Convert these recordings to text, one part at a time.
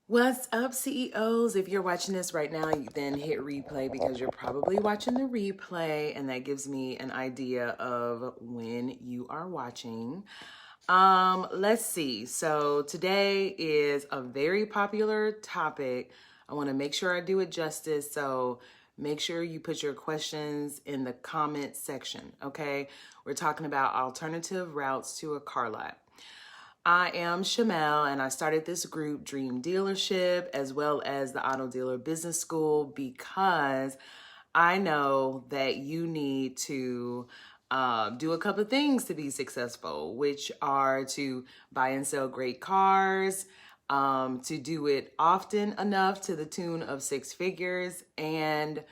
What's up, CEOs? If you're watching this right now, you then hit replay because you're probably watching the replay, and that gives me an idea of when you are watching. Let's see. So today is a very popular topic. I want to make sure I do it justice. So make sure you put your questions in the comment section. Okay. We're talking about alternative routes to a car lot. I am Shamel, and I started this group, Dream Dealership, as well as the Auto Dealer Business School, because I know that you need to do a couple of things to be successful, which are to buy and sell great cars, to do it often enough to the tune of six figures, and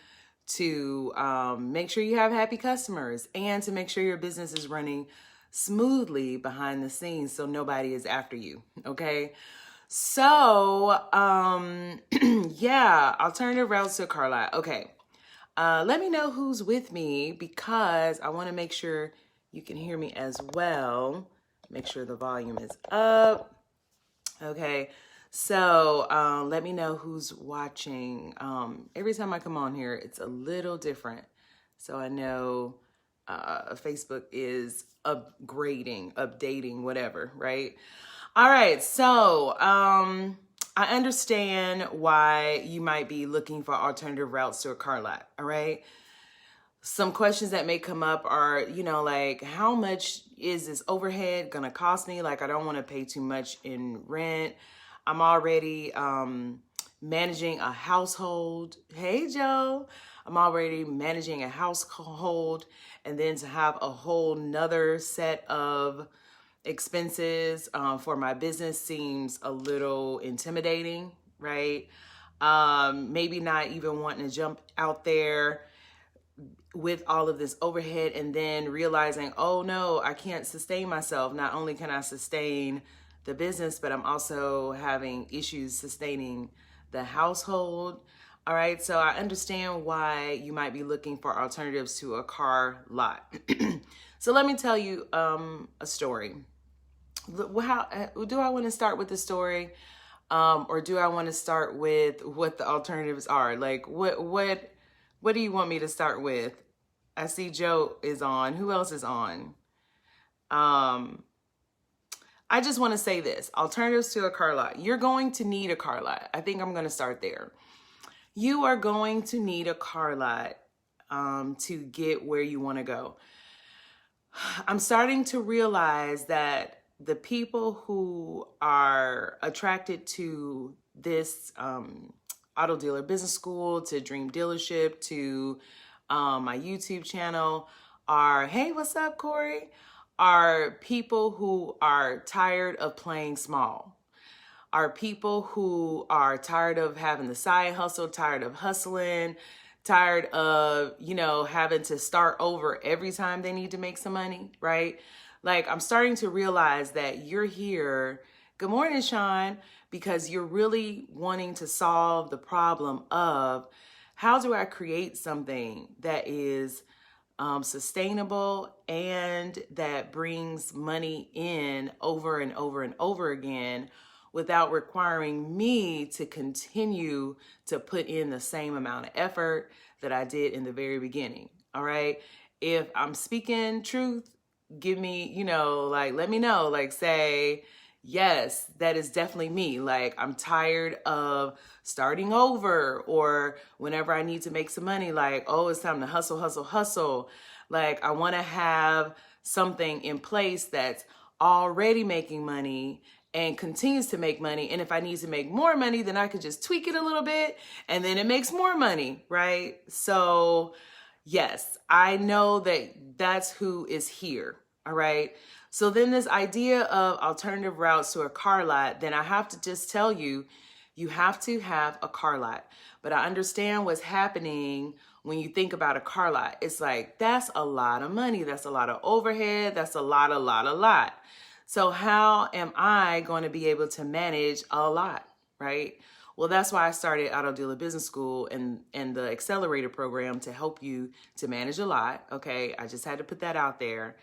to make sure you have happy customers, and to make sure your business is running smoothly behind the scenes so nobody is after you. Okay. So, yeah, alternative routes to a car lot. Okay. Let me know who's with me because I want to make sure you can hear me as well. Make sure the volume is up. Okay. So, let me know who's watching. Every time I come on here, it's a little different. So I know Facebook is updating, whatever, right? All right, so I understand why you might be looking for alternative routes to a car lot, all right? Some questions that may come up are, like, how much is this overhead gonna cost me? Like, I don't wanna pay too much in rent. I'm already managing a household. Hey, Joe. I'm already managing a household, and then to have a whole nother set of expenses for my business seems a little intimidating, right? Maybe not even wanting to jump out there with all of this overhead and then realizing, oh no, I can't sustain myself. Not only can I sustain the business, but I'm also having issues sustaining the household. All right, so I understand why you might be looking for alternatives to a car lot. So let me tell you a story. How do I want to start with the story, or do I want to start with what the alternatives are? Like, what do you want me to start with? I see Joe is on. Who else is on? I just want to say this: alternatives to a car lot. You're going to need a car lot. I think I'm going to start there. You are going to need a car lot to get where you want to go. I'm starting to realize that the people who are attracted to this auto dealer business school, to Dream Dealership, to my YouTube channel are, hey, what's up, Corey? Are people who are tired of playing small. Are people who are tired of having the side hustle, tired of hustling, tired of, having to start over every time they need to make some money, right? Like, I'm starting to realize that you're here. Good morning, Sean, because you're really wanting to solve the problem of how do I create something that is sustainable and that brings money in over and over and over again without requiring me to continue to put in the same amount of effort that I did in the very beginning. All right. If I'm speaking truth, give me, let me know, say, yes, that is definitely me. Like, I'm tired of starting over, or whenever I need to make some money, like, oh, it's time to hustle, hustle, hustle. Like, I want to have something in place that's already making money and continues to make money. And if I need to make more money, then I could just tweak it a little bit and then it makes more money, right? So yes, I know that that's who is here. All right. So then this idea of alternative routes to a car lot, then I have to just tell you, you have to have a car lot. But I understand what's happening when you think about a car lot. It's like, that's a lot of money. That's a lot of overhead. That's a lot. So how am I going to be able to manage a lot, right? Well, that's why I started Auto Dealer Business School and the Accelerator program to help you to manage a lot. Okay, I just had to put that out there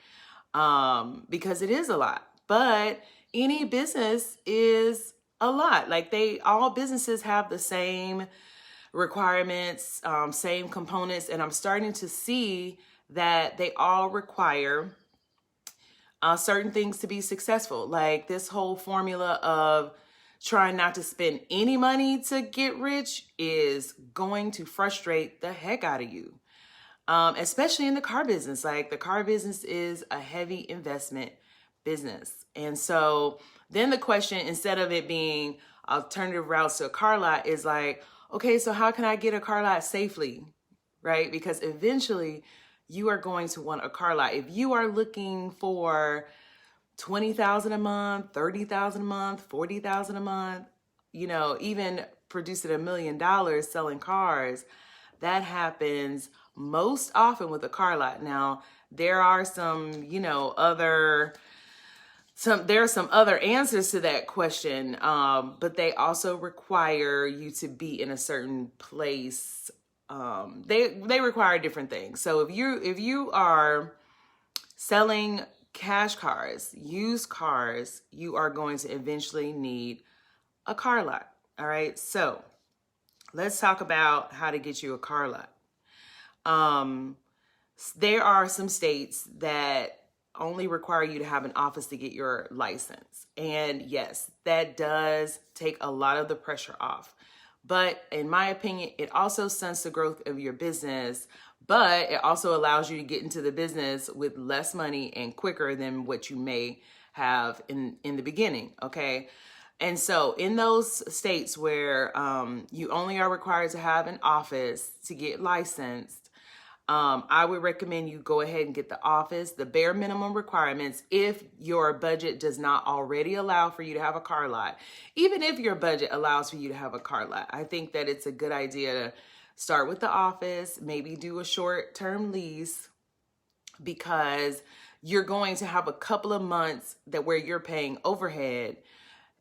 because it is a lot. But any business is a lot. Like all businesses have the same requirements, same components, and I'm starting to see that they all require certain things to be successful. Like this whole formula of trying not to spend any money to get rich is going to frustrate the heck out of you. Especially in the car business. Like the car business is a heavy investment business. And so then the question, instead of it being alternative routes to a car lot, is like, okay, so how can I get a car lot safely? Right? Because eventually you are going to want a car lot. If you are looking for $20,000 a month, $30,000 a month, $40,000 a month, even producing $1 million selling cars, that happens most often with a car lot. Now, there are some, there are some other answers to that question, but they also require you to be in a certain place. They require different things. So if you are selling cash cars, used cars, you are going to eventually need a car lot. All right. So let's talk about how to get you a car lot. There are some states that only require you to have an office to get your license. And yes, that does take a lot of the pressure off. But in my opinion, it also stunts the growth of your business, but it also allows you to get into the business with less money and quicker than what you may have in the beginning, okay? And so in those states where you only are required to have an office to get licensed, I would recommend you go ahead and get the office, the bare minimum requirements, if your budget does not already allow for you to have a car lot. Even if your budget allows for you to have a car lot, I think that it's a good idea to start with the office, maybe do a short-term lease, because you're going to have a couple of months where you're paying overhead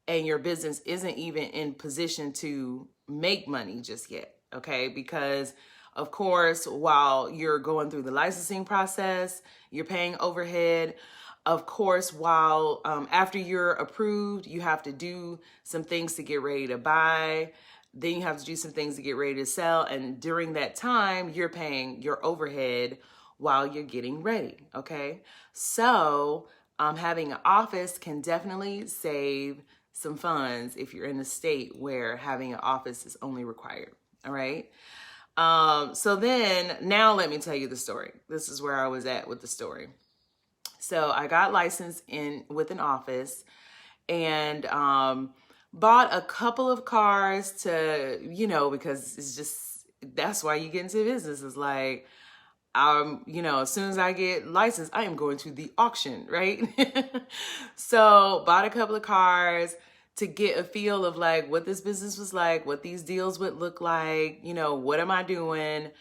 and your business isn't even in position to make money just yet, okay? Because of course, while you're going through the licensing process, you're paying overhead. Of course, while after you're approved, you have to do some things to get ready to buy. Then you have to do some things to get ready to sell. And during that time, you're paying your overhead while you're getting ready, okay? So having an office can definitely save some funds if you're in a state where having an office is only required, all right? So then now let me tell you the story. This is where I was at with the story. So I got licensed with an office and, bought a couple of cars to, because it's just, that's why you get into business. It's like, as soon as I get licensed, I am going to the auction, right? So bought a couple of cars to get a feel of like what this business was like, what these deals would look like, what am I doing?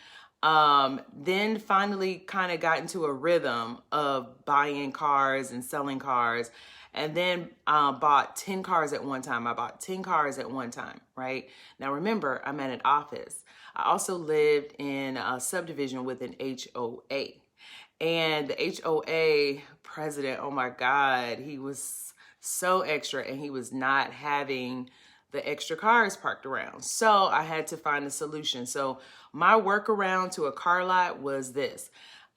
Then finally kind of got into a rhythm of buying cars and selling cars. And then bought 10 cars at one time. I bought 10 cars at one time, right? Now remember, I'm at an office. I also lived in a subdivision with an HOA. And the HOA president, oh my God, he was so extra, and he was not having the extra cars parked around. So I had to find a solution. So my workaround to a car lot was this.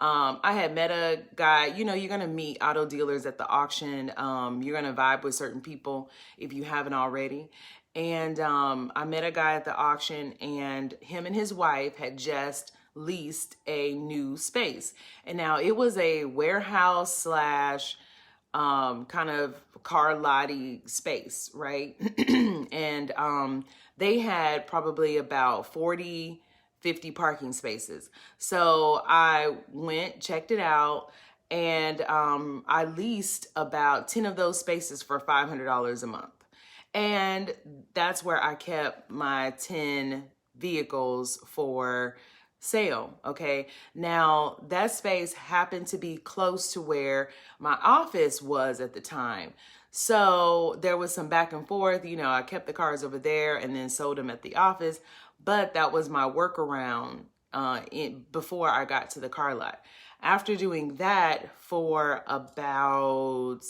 I had met a guy, you're going to meet auto dealers at the auction. You're going to vibe with certain people if you haven't already. And I met a guy at the auction, and him and his wife had just leased a new space. And now it was a warehouse slash kind of car lotty space, right? And they had probably about 40, 50 parking spaces. So I went, checked it out, and I leased about 10 of those spaces for $500 a month. And that's where I kept my 10 vehicles for sale, okay? Now, that space happened to be close to where my office was at the time. So there was some back and forth, I kept the cars over there and then sold them at the office, but that was my workaround before I got to the car lot. After doing that for about,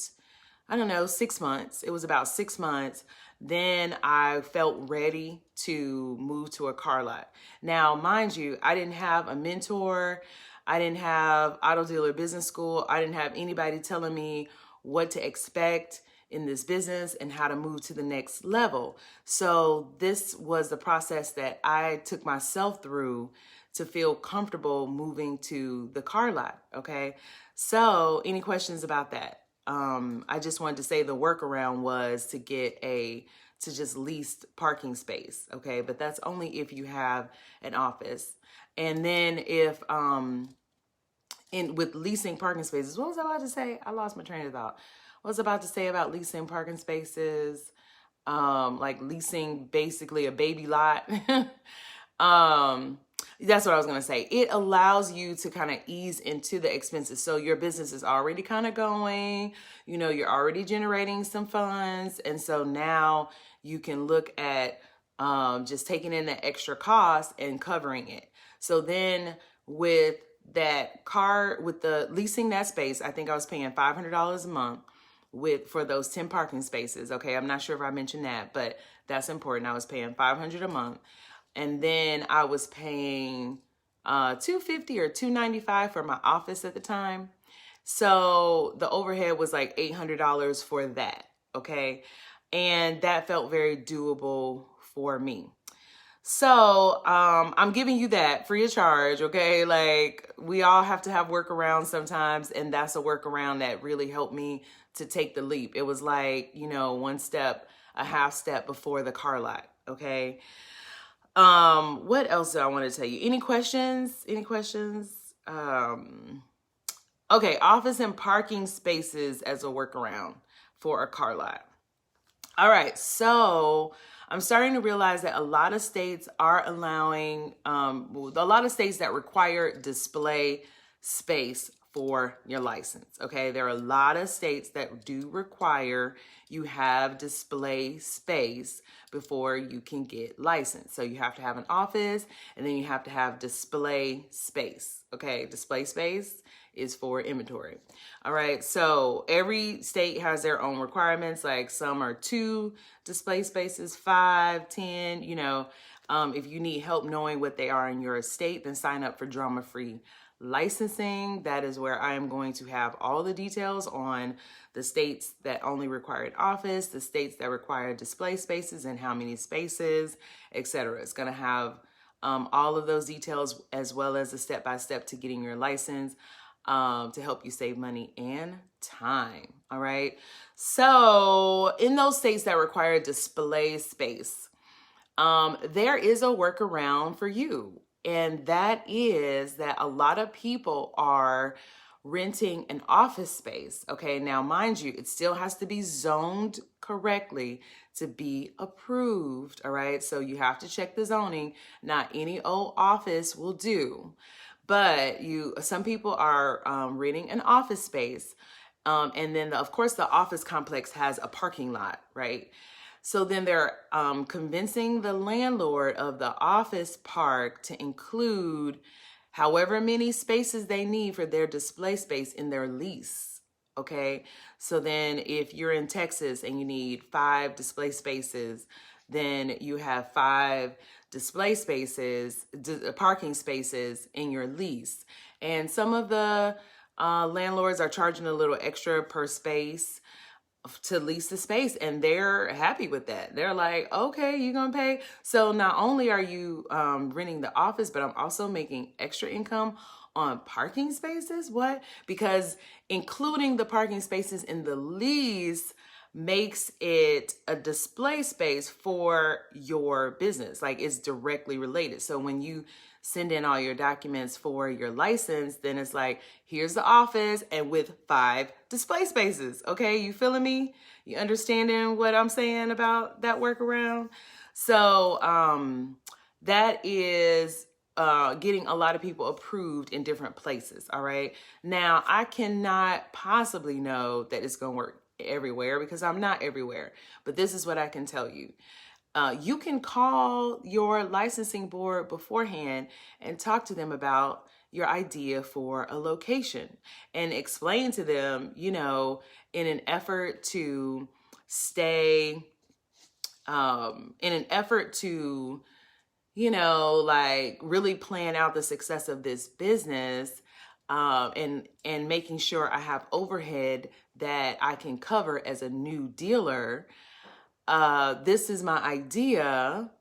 I don't know, 6 months. It was about 6 months. Then I felt ready to move to a car lot. Now, mind you, I didn't have a mentor. I didn't have Auto Dealer Business School. I didn't have anybody telling me what to expect in this business and how to move to the next level. So this was the process that I took myself through to feel comfortable moving to the car lot. Okay. So any questions about that? I just wanted to say the workaround was to to just lease parking space. Okay. But that's only if you have an office. And then if, with leasing parking spaces, what was I about to say? I lost my train of thought. What was I about to say about leasing parking spaces? Like leasing basically a baby lot. That's what I was going to say. It allows you to kind of ease into the expenses. So your business is already kind of going, you're already generating some funds. And so now you can look at just taking in the extra cost and covering it. So then with the leasing that space, I think I was paying $500 a month for those 10 parking spaces. Okay. I'm not sure if I mentioned that, but that's important. I was paying $500 a month. And then I was paying $250 or $295 for my office at the time. So the overhead was like $800 for that. Okay. And that felt very doable for me. So I'm giving you that free of charge. Okay. Like we all have to have workarounds sometimes. And that's a workaround that really helped me to take the leap. It was like, one step, a half step before the car lot. Okay. What else do I want to tell you? Any questions? Okay, office and parking spaces as a workaround for a car lot. All right, so I'm starting to realize that a lot of states are allowing, a lot of states that require display space for your license. Okay, there are a lot of states that do require you have display space before you can get licensed. So you have to have an office and then you have to have display space. Okay, display space is for inventory. All right, so every state has their own requirements. Like some are 2 display spaces, 5, 10, if you need help knowing what they are in your state, then sign up for Drama Free Licensing. That is where I am going to have all the details on the states that only require an office, the states that require display spaces and how many spaces, etc. It's going to have all of those details as well as a step-by-step to getting your license to help you save money and time. All right. So in those states that require display space, there is a workaround for you. And that is that a lot of people are renting an office space. Okay, now mind you, it still has to be zoned correctly to be approved. All right, so you have to check the zoning. Not any old office will do, but some people are renting an office space. And then of course the office complex has a parking lot, right? So then they're convincing the landlord of the office park to include however many spaces they need for their display space in their lease. Okay. So then if you're in Texas and you need 5 display spaces, then you have 5 display spaces, parking spaces in your lease. And some of the landlords are charging a little extra per space to lease the space, and they're happy with that. They're like, okay, you're gonna pay. So not only are you renting the office, but I'm also making extra income on parking spaces. What? Because including the parking spaces in the lease makes it a display space for your business. Like it's directly related. So when you send in all your documents for your license, then it's like, here's the office and with 5 display spaces. Okay, you feeling me? You understanding what I'm saying about that workaround? So that is getting a lot of people approved in different places. All right. Now, I cannot possibly know that it's going to work everywhere because I'm not everywhere, but this is what I can tell you. You can call your licensing board beforehand and talk to them about your idea for a location and explain to them, in an effort to stay, in an effort to, like really plan out the success of this business, and making sure I have overhead that I can cover as a new dealer. This is my idea.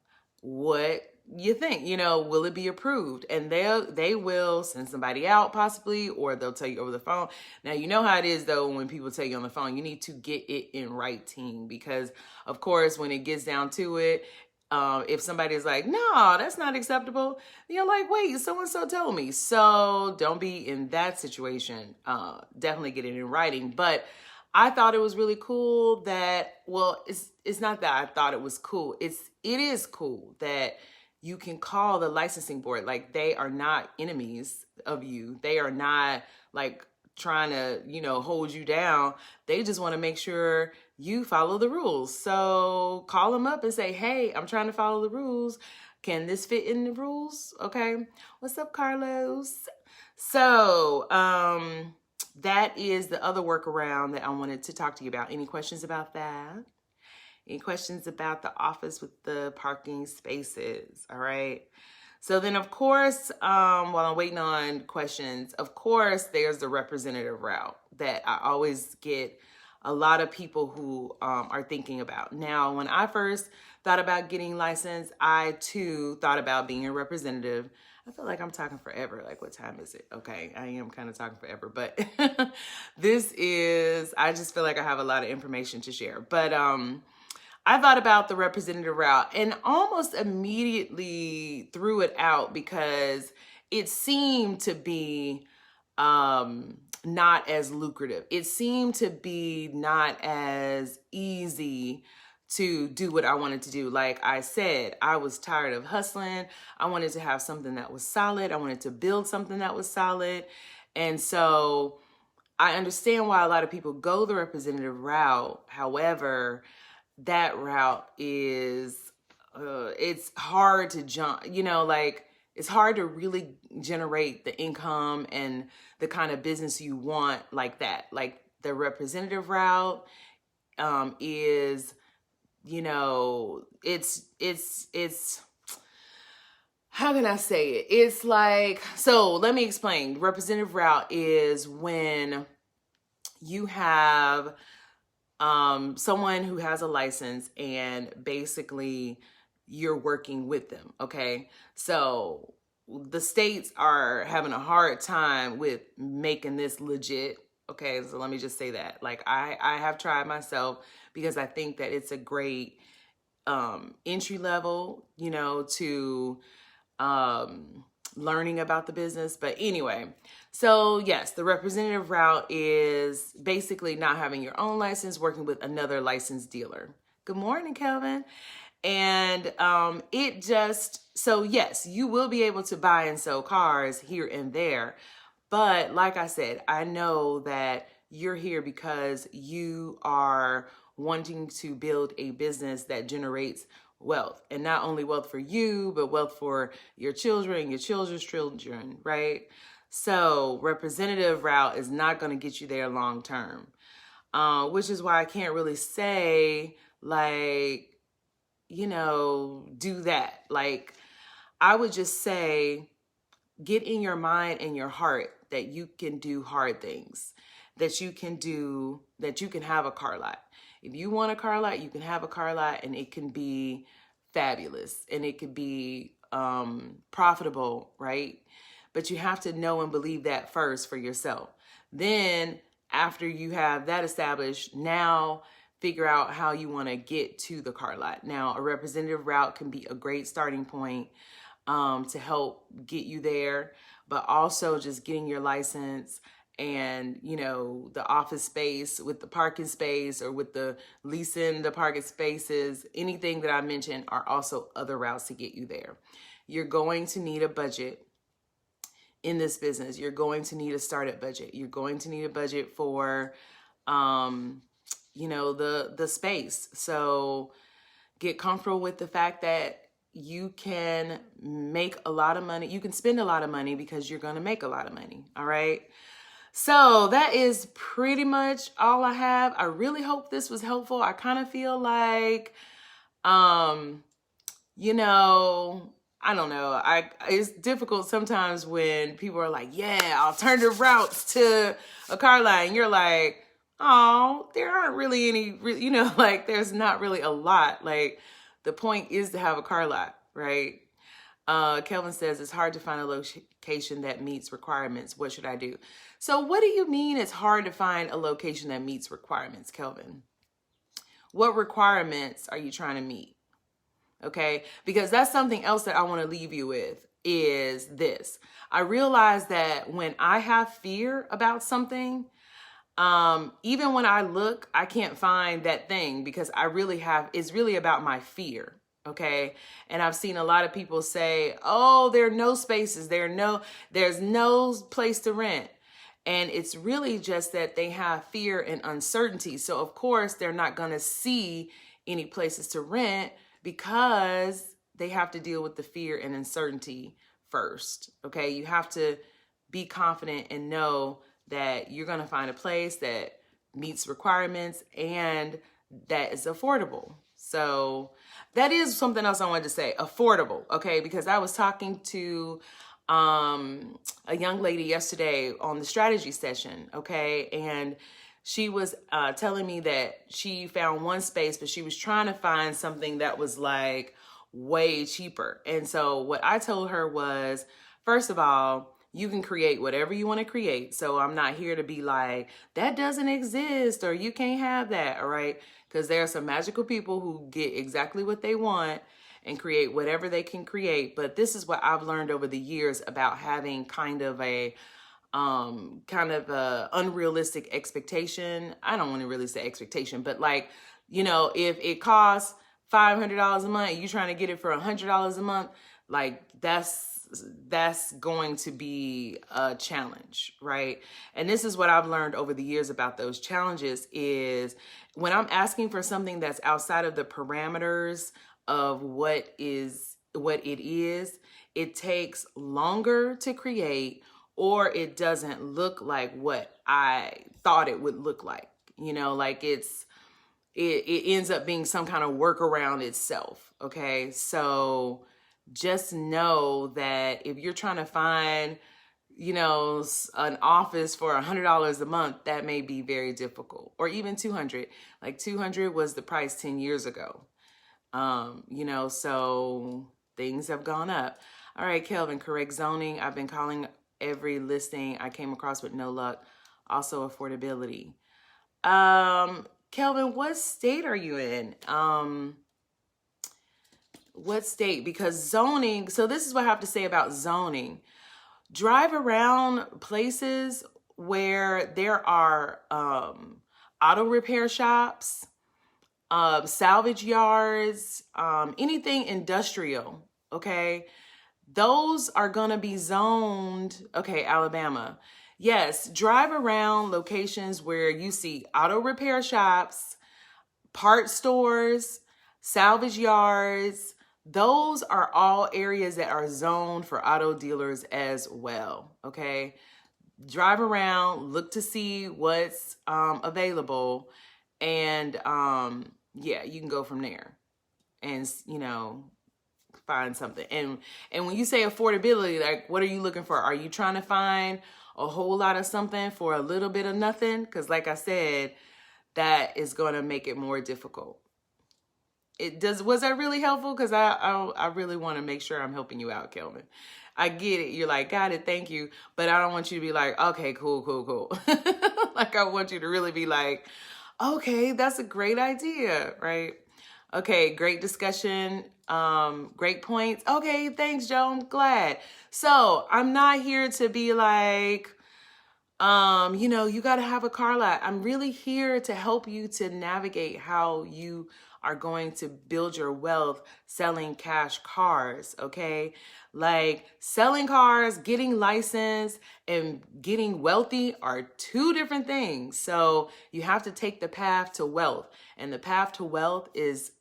What you think? Will it be approved? And they will send somebody out possibly, or they'll tell you over the phone. Now, you know how it is though, when people tell you on the phone, you need to get it in writing, because of course, when it gets down to it, if somebody is like, no, that's not acceptable, you're like, wait, so-and-so told me. So don't be in that situation. Definitely get it in writing. But I thought it was really cool that, well, it's not that I thought it was cool. It is cool that you can call the licensing board. Like, they are not enemies of you. They are not like trying to, hold you down. They just want to make sure you follow the rules. So call them up and say, hey, I'm trying to follow the rules. Can this fit in the rules? Okay. What's up, Carlos? So, that is the other workaround that I wanted to talk to you about. Any questions about that? Any questions about the office with the parking spaces? All right. So then, of course, while I'm waiting on questions, of course, there's the representative route that I always get a lot of people who are thinking about. Now, when I first thought about getting licensed, I too thought about being a representative. I feel like I'm talking forever. Like, what time is it? Okay, I am kind of talking forever, but I just feel like I have a lot of information to share. But I thought about the representative route and almost immediately threw it out because it seemed to be not as lucrative. It seemed to be not as easy to do what I wanted to do. Like I said, I was tired of hustling. I wanted to have something that was solid. I wanted to build something that was solid. And so I understand why a lot of people go the representative route. However, that route is, it's hard to jump, like it's hard to really generate the income and the kind of business you want like that. Like the representative route is, it's, how can I say it? It's like, so let me explain. Representative route is when you have someone who has a license and basically you're working with them, okay? So the states are having a hard time with making this legit, okay? So let me just say that. Like I have tried myself because I think that it's a great entry level, to learning about the business. But anyway, so yes, the representative route is basically not having your own license, working with another licensed dealer. Good morning, Kelvin. And so yes, you will be able to buy and sell cars here and there. But like I said, I know that you're here because you are wanting to build a business that generates wealth, and not only wealth for you, but wealth for your children, your children's children, right? So representative route is not going to get you there long term, which is why I can't really say like, do that. Like I would just say, get in your mind and your heart that you can do hard things, that you can have a car lot. If you want a car lot, you can have a car lot, and it can be fabulous and it could be profitable, right? But you have to know and believe that first for yourself. Then after you have that established, now figure out how you want to get to the car lot. Now, a representative route can be a great starting point to help get you there, but also just getting your license and, the office space with the parking space or with the leasing the parking spaces, anything that I mentioned are also other routes to get you there. You're going to need a budget in this business. You're going to need a startup budget. You're going to need a budget for, the space. So get comfortable with the fact that you can make a lot of money. You can spend a lot of money because you're going to make a lot of money. All right. So that is pretty much all I have. I really hope this was helpful. I kind of feel like, you know, I don't know. It's difficult sometimes when people are like, yeah, alternative routes to a car lot. And you're like, oh, there aren't really any, you know, like there's not really a lot. Like the point is to have a car lot, right? Kelvin says it's hard to find a location that meets requirements. What should I do? So what do you mean it's hard to find a location that meets requirements, Kelvin? What requirements are you trying to meet? Okay, because that's something else that I want to leave you with is this. I realize that when I have fear about something, even when I look, I can't find that thing because it's really about my fear. Okay. And I've seen a lot of people say, oh, there are no spaces. There's no place to rent. And it's really just that they have fear and uncertainty. So of course they're not going to see any places to rent because they have to deal with the fear and uncertainty first. Okay. You have to be confident and know that you're going to find a place that meets requirements and that is affordable. So that is something else I wanted to say, affordable. Okay. Because I was talking to a young lady yesterday on the strategy session. Okay. And she was telling me that she found one space, but she was trying to find something that was like way cheaper. And so what I told her was, first of all, you can create whatever you want to create. So I'm not here to be like, that doesn't exist or you can't have that. All right. Because there are some magical people who get exactly what they want and create whatever they can create. But this is what I've learned over the years about having kind of a unrealistic expectation. I don't want to really say expectation, but like, you know, if it costs $500 a month, you're trying to get it for $100 a month, like that's going to be a challenge, right? And this is what I've learned over the years about those challenges is when I'm asking for something that's outside of the parameters of what it is, it takes longer to create or it doesn't look like what I thought it would look like. You know, like it ends up being some kind of workaround itself. Okay. So just know that if you're trying to find, you know, an office for $100 a month, that may be very difficult, or even $200. Like $200 was the price 10 years ago. You know, so things have gone up. All right, Kelvin, correct zoning. I've been calling every listing I came across with no luck. Also affordability. Kelvin, what state are you in? What state? Because zoning, so this is what I have to say about zoning. Drive around places where there are auto repair shops, salvage yards, anything industrial, okay? Those are gonna be zoned, okay, Alabama. Yes, drive around locations where you see auto repair shops, part stores, salvage yards. Those are all areas that are zoned for auto dealers as well, okay? Drive around, look to see what's available, and yeah, you can go from there and, you know, find something. And when you say affordability, like, what are you looking for? Are you trying to find a whole lot of something for a little bit of nothing? Because like I said, that is going to make it more difficult. Was that really helpful? Because I really want to make sure I'm helping you out, Kelvin. I get it. You're like, got it. Thank you. But I don't want you to be like, okay, cool. Like, I want you to really be like, okay, that's a great idea, right? Okay, great discussion. Great points. Okay, thanks, Joe. I'm glad. So I'm not here to be like, you know, you got to have a car lot. I'm really here to help you to navigate how you are going to build your wealth selling cash cars, okay? Like selling cars, getting licensed, and getting wealthy are two different things. So you have to take the path to wealth. And the path to wealth is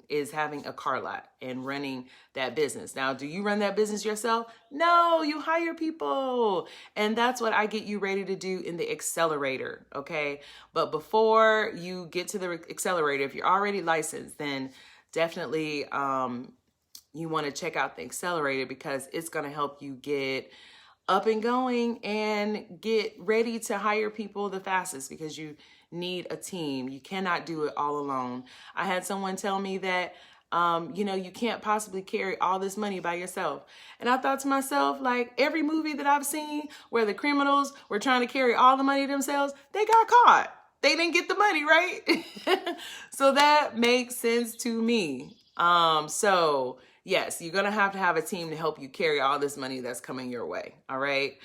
is having a car lot and running that business. Now, do you run that business yourself? No, you hire people. And that's what I get you ready to do in the accelerator, okay? But before you get to the accelerator, if you're already licensed, then definitely you want to check out the accelerator because it's going to help you get up and going and get ready to hire people the fastest because you need a team. You cannot do it all alone. I had someone tell me that, you can't possibly carry all this money by yourself. And I thought to myself, like every movie that I've seen where the criminals were trying to carry all the money themselves, they got caught. They didn't get the money, right? So that makes sense to me. So yes, you're going to have a team to help you carry all this money that's coming your way. All right.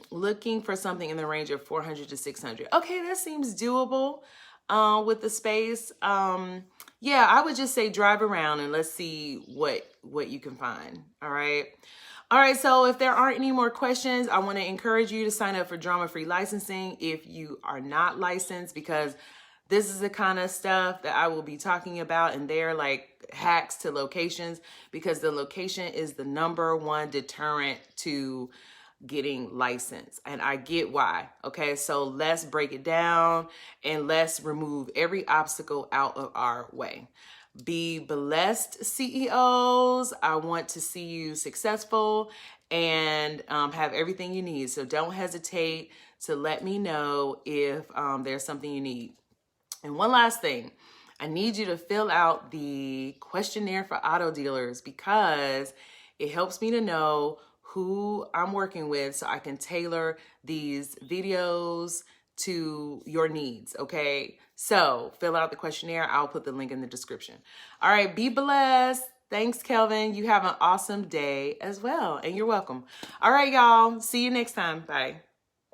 Looking for something in the range of 400 to 600. Okay. That seems doable, with the space. Yeah, I would just say drive around and let's see what you can find. All right. All right. So if there aren't any more questions, I want to encourage you to sign up for Drama Free Licensing if you are not licensed, because this is the kind of stuff that I will be talking about, and they're like hacks to locations, because the location is the #1 deterrent to getting licensed. And I get why. Okay, so let's break it down and let's remove every obstacle out of our way. Be blessed, CEOs. I want to see you successful and have everything you need. So don't hesitate to let me know if there's something you need. And one last thing, I need you to fill out the questionnaire for auto dealers because it helps me to know who I'm working with so I can tailor these videos to your needs, okay? So fill out the questionnaire. I'll put the link in the description. All right, be blessed. Thanks, Kelvin. You have an awesome day as well, and you're welcome. All right, y'all. See you next time. Bye.